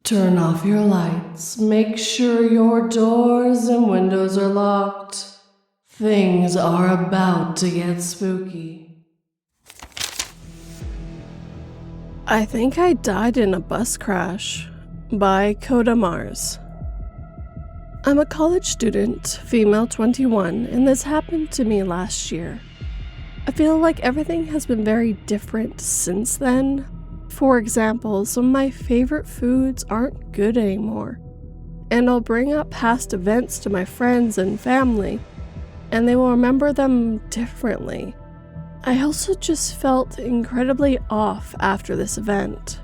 Turn off your lights. Make sure your doors and windows are locked. Things are about to get spooky. I Think I Died in a Bus Crash by Coda Mars. I'm a college student, female 21, and this happened to me last year. I feel like everything has been very different since then. For example, some of my favorite foods aren't good anymore, and I'll bring up past events to my friends and family, and they will remember them differently. I also just felt incredibly off after this event.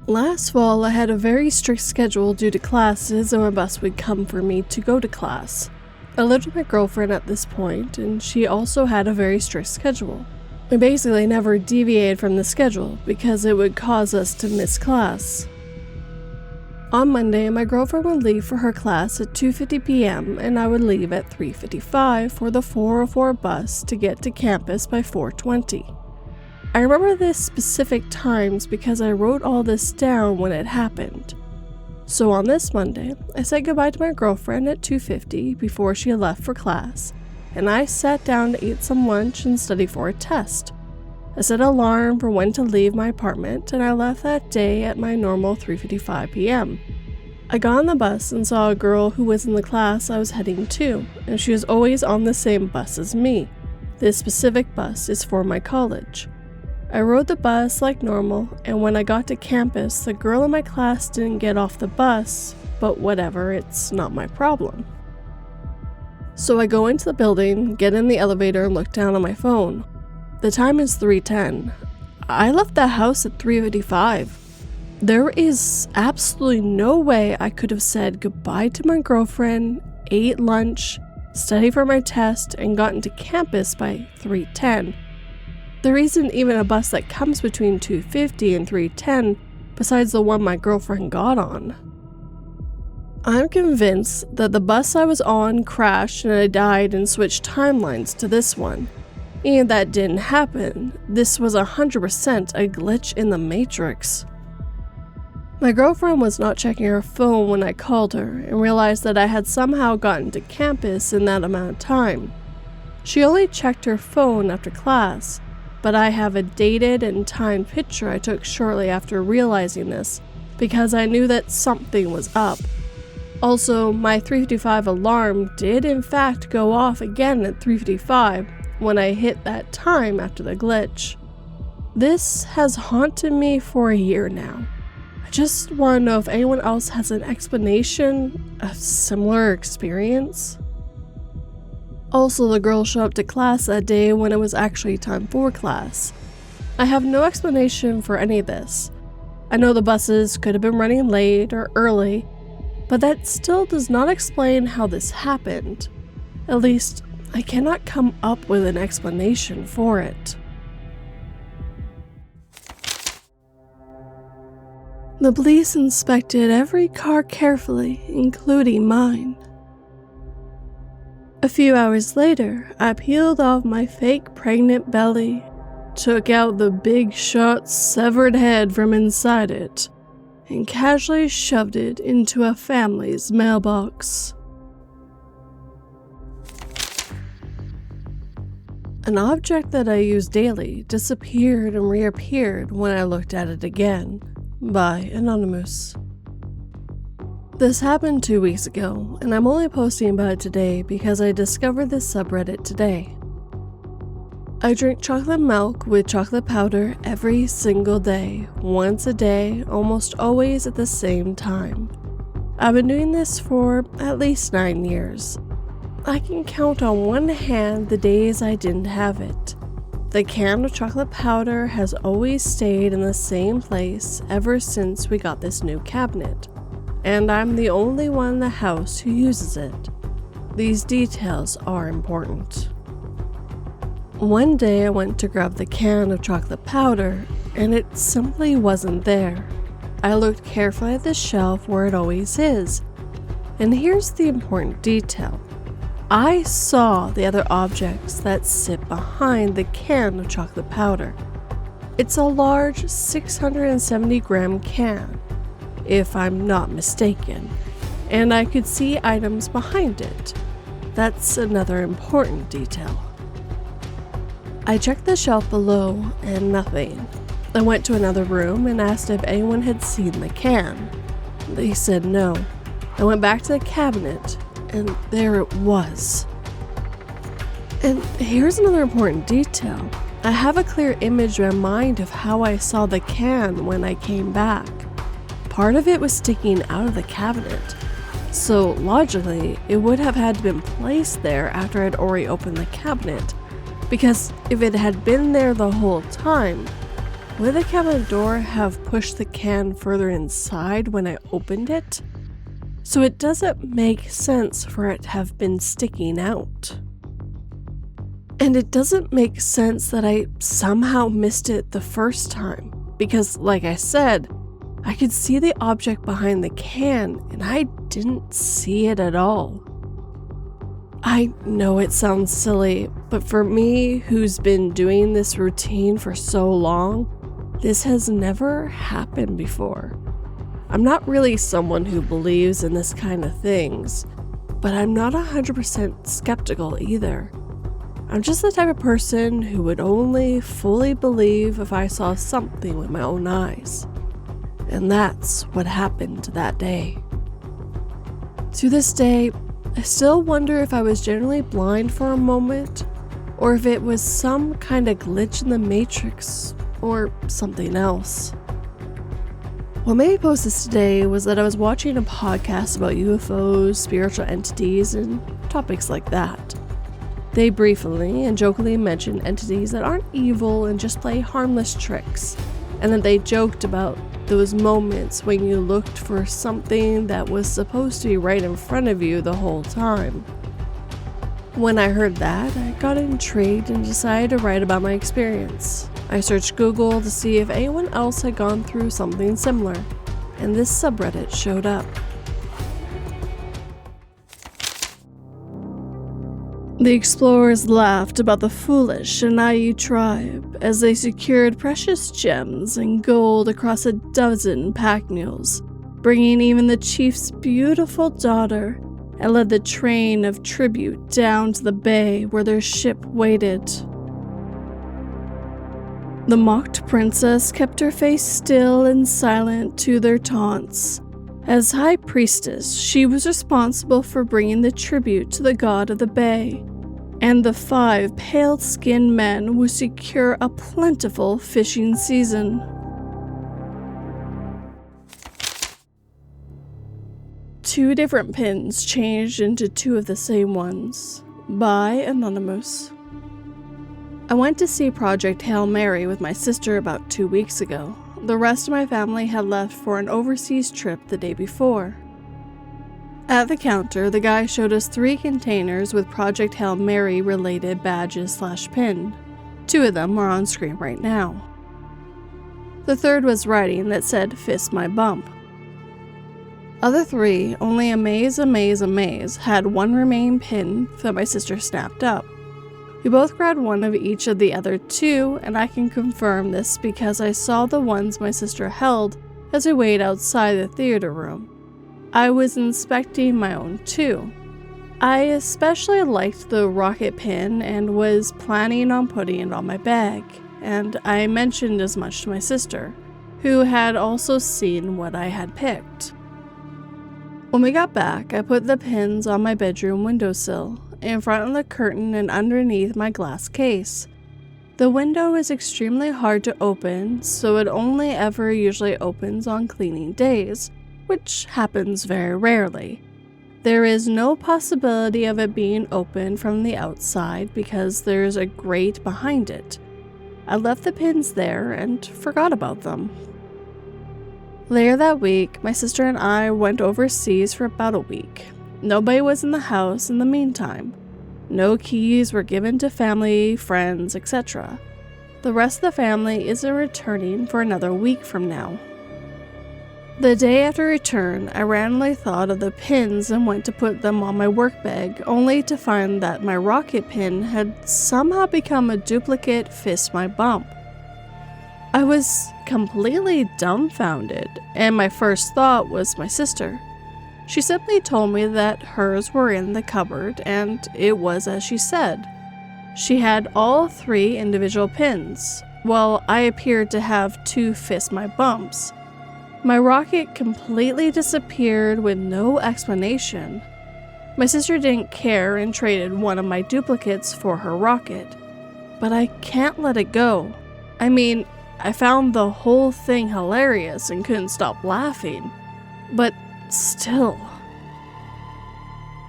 Last fall, I had a very strict schedule due to classes, and my bus would come for me to go to class. I lived with my girlfriend at this point, and she also had a very strict schedule. We basically never deviated from the schedule because it would cause us to miss class. On Monday, my girlfriend would leave for her class at 2:50 p.m. and I would leave at 3:55 for the 404 bus to get to campus by 4:20. I remember this specific times because I wrote all this down when it happened. So on this Monday, I said goodbye to my girlfriend at 2:50 before she left for class, and I sat down to eat some lunch and study for a test. I set an alarm for when to leave my apartment, and I left that day at my normal 3:55 p.m. I got on the bus and saw a girl who was in the class I was heading to, and she was always on the same bus as me. This specific bus is for my college. I rode the bus like normal, and when I got to campus, the girl in my class didn't get off the bus, but whatever, it's not my problem. So I go into the building, get in the elevator, and look down on my phone. The time is 3:10. I left the house at 3:55. There is absolutely no way I could have said goodbye to my girlfriend, ate lunch, studied for my test, and gotten to campus by 3:10. There isn't even a bus that comes between 2:50 and 3:10 besides the one my girlfriend got on. I'm convinced that the bus I was on crashed and I died and switched timelines to this one. And that didn't happen. This was 100% a glitch in the Matrix. My girlfriend was not checking her phone when I called her and realized that I had somehow gotten to campus in that amount of time. She only checked her phone after class, but I have a dated and timed picture I took shortly after realizing this because I knew that something was up. Also, my 3:55 alarm did in fact go off again at 3:55 when I hit that time after the glitch. This has haunted me for a year now. I just want to know if anyone else has an explanation, a similar experience. Also, the girl showed up to class that day when it was actually time for class. I have no explanation for any of this. I know the buses could have been running late or early, but that still does not explain how this happened. At least, I cannot come up with an explanation for it. The police inspected every car carefully, including mine. A few hours later, I peeled off my fake pregnant belly, took out the big shot severed head from inside it, and casually shoved it into a family's mailbox. An object that I use daily disappeared and reappeared when I looked at it again, by Anonymous. This happened 2 weeks ago, and I'm only posting about it today because I discovered this subreddit today. I drink chocolate milk with chocolate powder every single day, once a day, almost always at the same time. I've been doing this for at least 9 years. I can count on one hand the days I didn't have it. The can of chocolate powder has always stayed in the same place ever since we got this new cabinet, and I'm the only one in the house who uses it. These details are important. One day I went to grab the can of chocolate powder, and it simply wasn't there. I looked carefully at the shelf where it always is, and here's the important detail. I saw the other objects that sit behind the can of chocolate powder. It's a large 670-gram can. if I'm not mistaken, and I could see items behind it. That's another important detail. I checked the shelf below and nothing. I went to another room and asked if anyone had seen the can. They said no. I went back to the cabinet, and there it was. And here's another important detail. I have a clear image in my mind of how I saw the can when I came back. Part of it was sticking out of the cabinet, so logically, it would have had to been placed there after I'd already opened the cabinet, because if it had been there the whole time, would the cabinet door have pushed the can further inside when I opened it? So it doesn't make sense for it to have been sticking out. And it doesn't make sense that I somehow missed it the first time, because like I said, I could see the object behind the can and I didn't see it at all. I know it sounds silly, but for me, who's been doing this routine for so long, this has never happened before. I'm not really someone who believes in this kind of things, but I'm not 100% skeptical either. I'm just the type of person who would only fully believe if I saw something with my own eyes. And that's what happened that day. To this day, I still wonder if I was generally blind for a moment, or if it was some kind of glitch in the Matrix, or something else. What made me post this today was that I was watching a podcast about UFOs, spiritual entities, and topics like that. They briefly and jokingly mention entities that aren't evil and just play harmless tricks, and then they joked about those moments when you looked for something that was supposed to be right in front of you the whole time. When I heard that, I got intrigued and decided to write about my experience. I searched Google to see if anyone else had gone through something similar, and this subreddit showed up. The explorers laughed about the foolish and naive tribe as they secured precious gems and gold across a dozen pack mules, bringing even the chief's beautiful daughter, and led the train of tribute down to the bay where their ship waited. The mocked princess kept her face still and silent to their taunts. As high priestess, she was responsible for bringing the tribute to the god of the bay, and the 5 pale-skinned men would secure a plentiful fishing season. Two different pins changed into 2 of the same ones, by Anonymous. I went to see Project Hail Mary with my sister about 2 weeks ago. The rest of my family had left for an overseas trip the day before. At the counter, the guy showed us 3 containers with Project Hail Mary related badges/pin. 2 of them are on screen right now. The third was writing that said "Fist my bump." Other 3, only amaze, had 1 remaining pin that my sister snapped up. We both grabbed 1 of each of the other 2, and I can confirm this because I saw the ones my sister held as we waited outside the theater room. I was inspecting my own too. I especially liked the rocket pin and was planning on putting it on my bag, and I mentioned as much to my sister, who had also seen what I had picked. When we got back, I put the pins on my bedroom windowsill, in front of the curtain and underneath my glass case. The window is extremely hard to open, so it only ever usually opens on cleaning days, which happens very rarely. There is no possibility of it being open from the outside because there's a grate behind it. I left the pins there and forgot about them. Later that week, my sister and I went overseas for about a week. Nobody was in the house in the meantime. No keys were given to family, friends, etc. The rest of the family isn't returning for another week from now. The day after return, I randomly thought of the pins and went to put them on my work bag, only to find that my rocket pin had somehow become a duplicate Fist My Bump. I was completely dumbfounded, and my first thought was my sister. She simply told me that hers were in the cupboard, and it was as she said. She had all 3 individual pins, while I appeared to have 2 fist my bumps. My rocket completely disappeared with no explanation. My sister didn't care and traded one of my duplicates for her rocket. But I can't let it go. I mean, I found the whole thing hilarious and couldn't stop laughing. But still.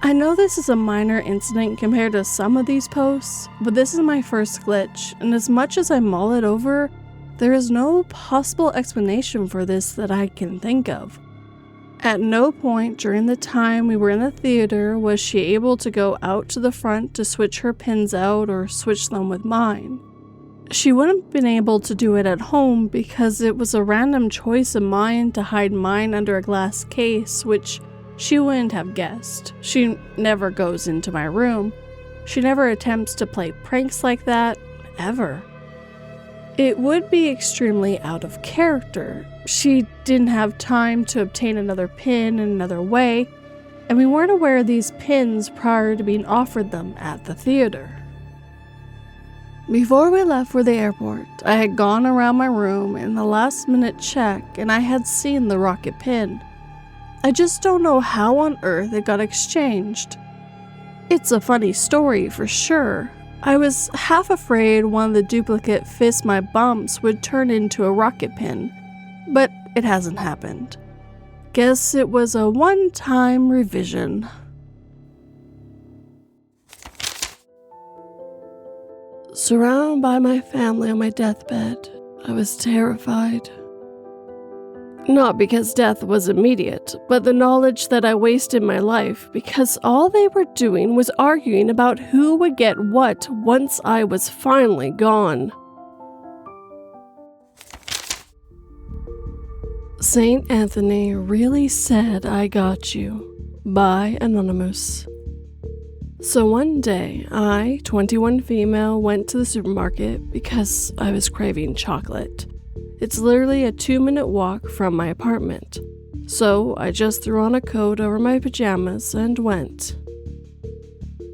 I know this is a minor incident compared to some of these posts, but this is my first glitch, and as much as I mull it over, there is no possible explanation for this that I can think of. At no point during the time we were in the theater was she able to go out to the front to switch her pins out or switch them with mine. She wouldn't have been able to do it at home because it was a random choice of mine to hide mine under a glass case, which she wouldn't have guessed. She never goes into my room. She never attempts to play pranks like that, ever. It would be extremely out of character. She didn't have time to obtain another pin in another way, and we weren't aware of these pins prior to being offered them at the theater. Before we left for the airport, I had gone around my room in the last minute check and I had seen the rocket pin. I just don't know how on earth it got exchanged. It's a funny story for sure. I was half afraid one of the duplicate fist my bumps would turn into a rocket pin, but it hasn't happened. Guess it was a one-time revision. Surrounded by my family on my deathbed, I was terrified. Not because death was immediate, but the knowledge that I wasted my life because all they were doing was arguing about who would get what once I was finally gone. Saint Anthony really said I got you. By Anonymous. So one day, I, 21 female, went to the supermarket because I was craving chocolate. It's literally a 2-minute walk from my apartment. So I just threw on a coat over my pajamas and went.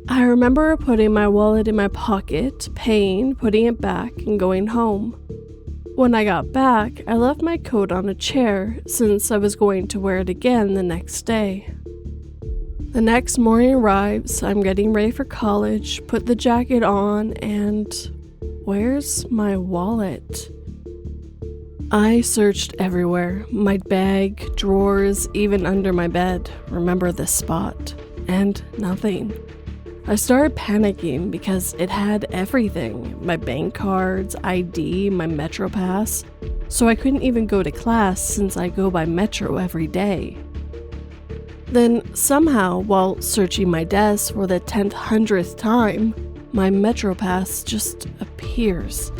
I remember putting my wallet in my pocket, paying, putting it back, and going home. When I got back, I left my coat on a chair since I was going to wear it again the next day. The next morning arrives, I'm getting ready for college, put the jacket on, and where's my wallet? I searched everywhere, my bag, drawers, even under my bed, remember this spot, and nothing. I started panicking because it had everything, my bank cards, ID, my Metro pass, so I couldn't even go to class since I go by Metro every day. Then somehow, while searching my desk for the 100th time, my Metro pass just appears,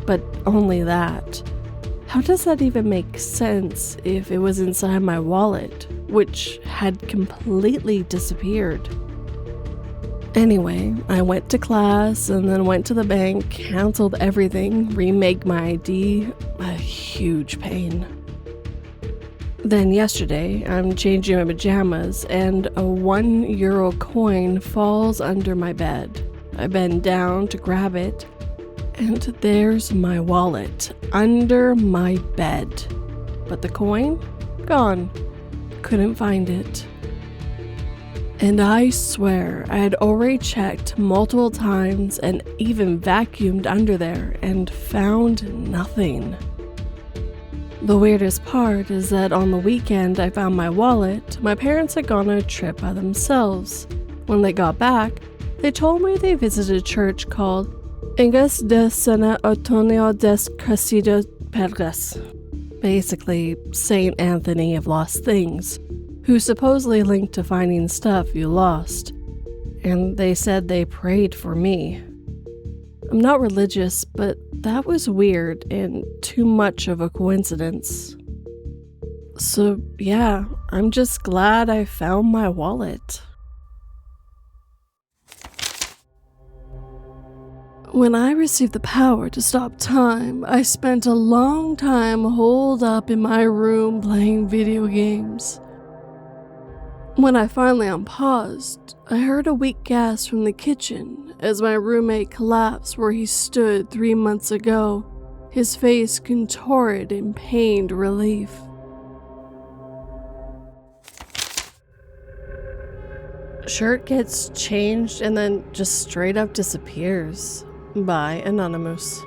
but only that. How does that even make sense if it was inside my wallet, which had completely disappeared? Anyway, I went to class and then went to the bank, canceled everything, remade my ID, a huge pain. Then yesterday, I'm changing my pajamas and a €1 coin falls under my bed. I bend down to grab it, and there's my wallet under my bed. But the coin? Gone. Couldn't find it. And I swear I had already checked multiple times and even vacuumed under there and found nothing. The weirdest part is that on the weekend I found my wallet, my parents had gone on a trip by themselves. When they got back, they told me they visited a church called Ingas de Sena Antonio des Crecidos Pedras, basically Saint Anthony of Lost Things, who supposedly linked to finding stuff you lost, and they said they prayed for me. I'm not religious, but that was weird and too much of a coincidence. So yeah, I'm just glad I found my wallet. When I received the power to stop time, I spent a long time holed up in my room playing video games. When I finally unpaused, I heard a weak gasp from the kitchen as my roommate collapsed where he stood 3 months ago, his face contorted in pained relief. Shirt gets changed and then just straight up disappears. By Anonymous.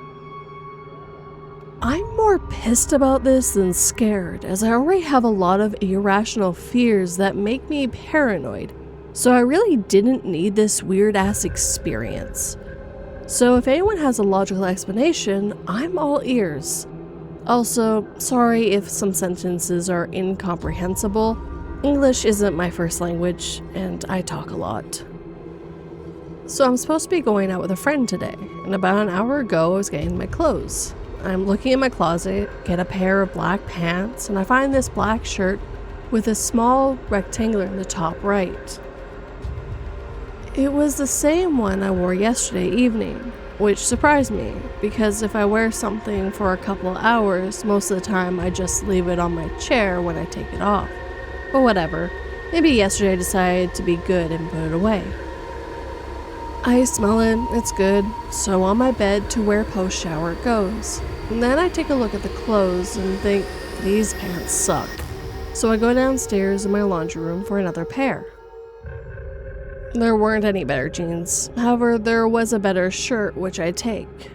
I'm more pissed about this than scared, as I already have a lot of irrational fears that make me paranoid, so I really didn't need this weird-ass experience. So if anyone has a logical explanation, I'm all ears. Also, sorry if some sentences are incomprehensible. English isn't my first language, and I talk a lot. So I'm supposed to be going out with a friend today, and about an hour ago I was getting my clothes. I'm looking in my closet, get a pair of black pants, and I find this black shirt with a small rectangle in the top right. It was the same one I wore yesterday evening, which surprised me, because if I wear something for a couple of hours, most of the time I just leave it on my chair when I take it off. But whatever, maybe yesterday I decided to be good and put it away. I smell it, it's good, so on my bed to where post-shower it goes. And then I take a look at the clothes and think, these pants suck. So I go downstairs in my laundry room for another pair. There weren't any better jeans, however there was a better shirt which I take.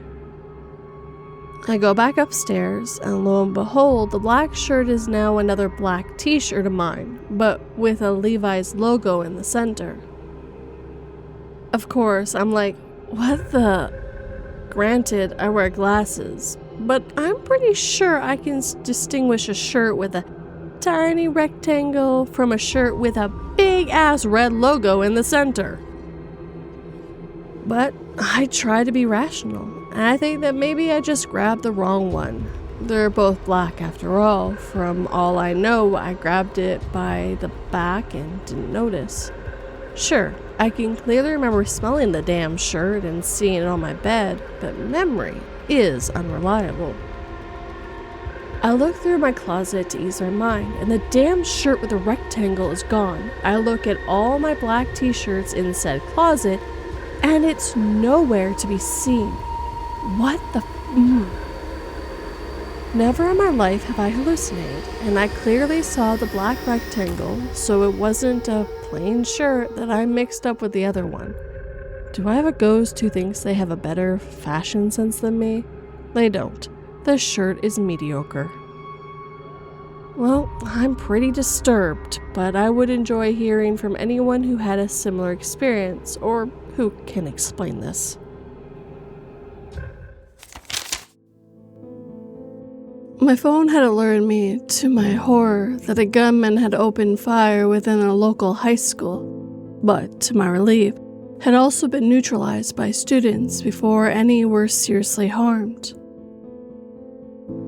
I go back upstairs, and lo and behold, the black shirt is now another black t-shirt of mine, but with a Levi's logo in the center. Of course, I'm like, what the? Granted, I wear glasses, but I'm pretty sure I can distinguish a shirt with a tiny rectangle from a shirt with a big-ass red logo in the center. But I try to be rational, and I think that maybe I just grabbed the wrong one. They're both black after all. From all I know, I grabbed it by the back and didn't notice. Sure, I can clearly remember smelling the damn shirt and seeing it on my bed, but memory is unreliable. I look through my closet to ease my mind, and the damn shirt with the rectangle is gone. I look at all my black t-shirts in said closet, and it's nowhere to be seen. What the Never in my life have I hallucinated, and I clearly saw the black rectangle, so it wasn't a plain shirt that I mixed up with the other one. Do I have a ghost who thinks they have a better fashion sense than me? They don't. The shirt is mediocre. Well, I'm pretty disturbed, but I would enjoy hearing from anyone who had a similar experience, or who can explain this. My phone had alerted me, to my horror, that a gunman had opened fire within a local high school, but, to my relief, had also been neutralized by students before any were seriously harmed.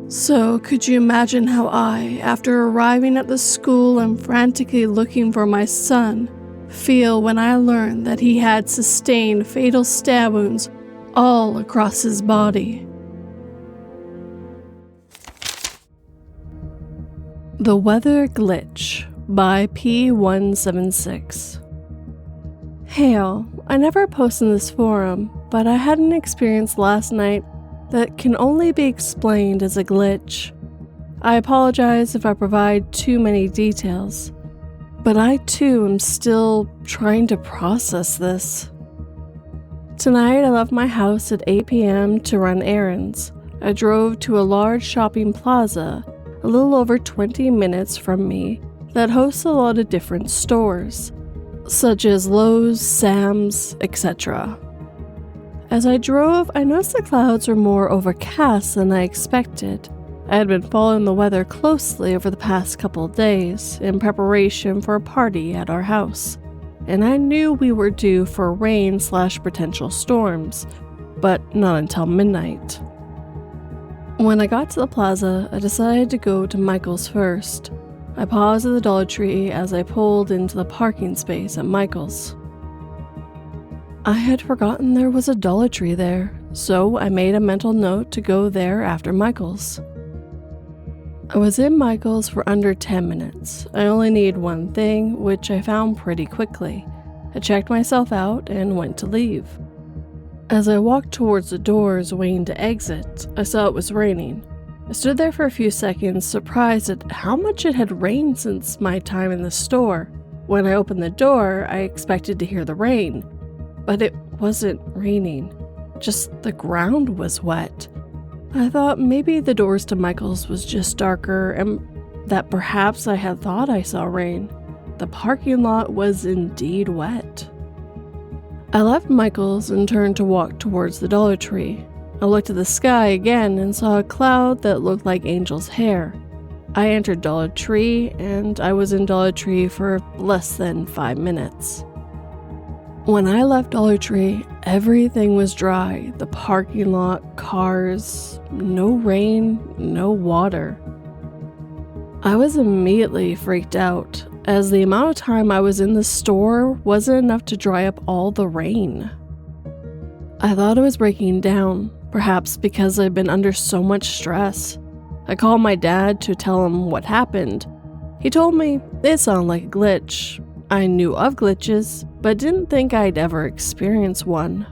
So, could you imagine how I, after arriving at the school and frantically looking for my son, feel when I learned that he had sustained fatal stab wounds all across his body? The Weather Glitch by P176. Hail, I never posted in this forum, but I had an experience last night that can only be explained as a glitch. I apologize if I provide too many details, but I too am still trying to process this. Tonight I left my house at 8 p.m. to run errands. I drove to a large shopping plaza a little over 20 minutes from me that hosts a lot of different stores, such as Lowe's, Sam's, etc. As I drove, I noticed the clouds were more overcast than I expected. I had been following the weather closely over the past couple of days in preparation for a party at our house, and I knew we were due for rain/potential storms, but not until midnight. When I got to the plaza, I decided to go to Michael's first. I paused at the Dollar Tree as I pulled into the parking space at Michael's. I had forgotten there was a Dollar Tree there, so I made a mental note to go there after Michael's. I was in Michael's for under 10 minutes. I only needed one thing, which I found pretty quickly. I checked myself out and went to leave. As I walked towards the doors waiting to exit, I saw it was raining. I stood there for a few seconds, surprised at how much it had rained since my time in the store. When I opened the door, I expected to hear the rain, but it wasn't raining. Just the ground was wet. I thought maybe the doors to Michael's was just darker and that perhaps I had thought I saw rain. The parking lot was indeed wet. I left Michael's and turned to walk towards the Dollar Tree. I looked at the sky again and saw a cloud that looked like Angel's hair. I entered Dollar Tree and I was in Dollar Tree for less than 5 minutes. When I left Dollar Tree, everything was dry. The parking lot, cars, no rain, no water. I was immediately freaked out, as the amount of time I was in the store wasn't enough to dry up all the rain. I thought I was breaking down, perhaps because I'd been under so much stress. I called my dad to tell him what happened. He told me it sounded like a glitch. I knew of glitches, but didn't think I'd ever experience one.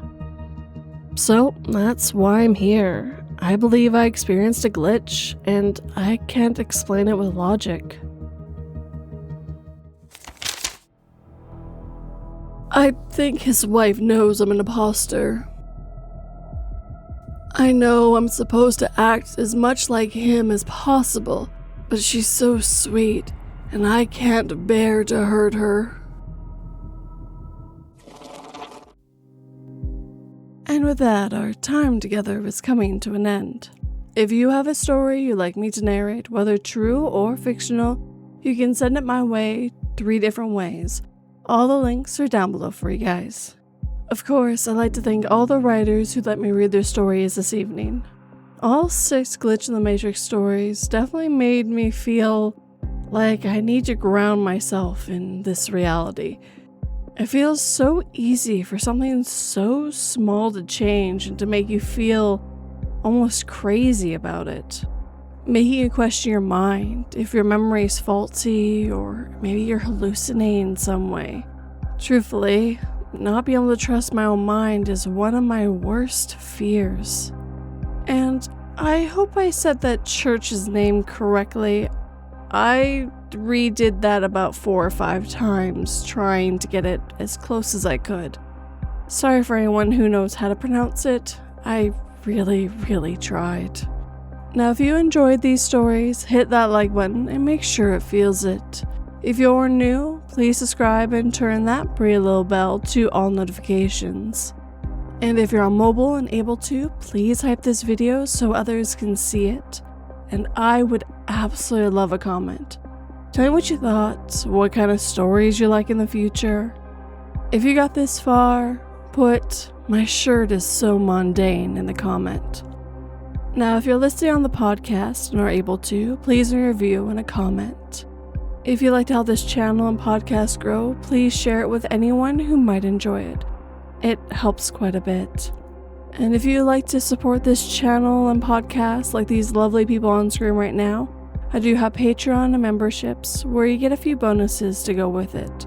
So that's why I'm here. I believe I experienced a glitch, and I can't explain it with logic. I think his wife knows I'm an imposter. I know I'm supposed to act as much like him as possible, but she's so sweet, and I can't bear to hurt her. And with that, our time together is coming to an end. If you have a story you'd like me to narrate, whether true or fictional, you can send it my way 3 different ways. All the links are down below for you guys. Of course, I'd like to thank all the writers who let me read their stories this evening. All 6 Glitch in the Matrix stories definitely made me feel like I need to ground myself in this reality. It feels so easy for something so small to change and to make you feel almost crazy about it. Making you question your mind, if your memory is faulty or maybe you're hallucinating in some way. Truthfully, not being able to trust my own mind is one of my worst fears. And I hope I said that church's name correctly. I redid that about 4 or 5 times, trying to get it as close as I could. Sorry for anyone who knows how to pronounce it. I really tried. Now, if you enjoyed these stories, hit that like button and make sure it feels it. If you're new, please subscribe and turn that pretty little bell to all notifications. And if you're on mobile and able to, please hype this video so others can see it. And I would absolutely love a comment. Tell me what you thought, what kind of stories you like in the future. If you got this far, put "my shirt is so mundane" in the comment. Now, if you're listening on the podcast and are able to, please leave a review and a comment. If you'd like to help this channel and podcast grow, please share it with anyone who might enjoy it. It helps quite a bit. And if you'd like to support this channel and podcast like these lovely people on screen right now, I do have Patreon and memberships where you get a few bonuses to go with it.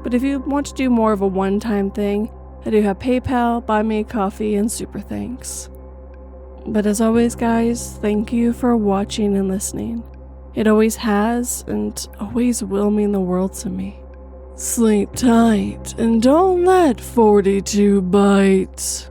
But if you want to do more of a one-time thing, I do have PayPal, Buy Me a Coffee, and Super Thanks. But as always, guys, thank you for watching and listening. It always has and always will mean the world to me. Sleep tight and don't let 42 bite.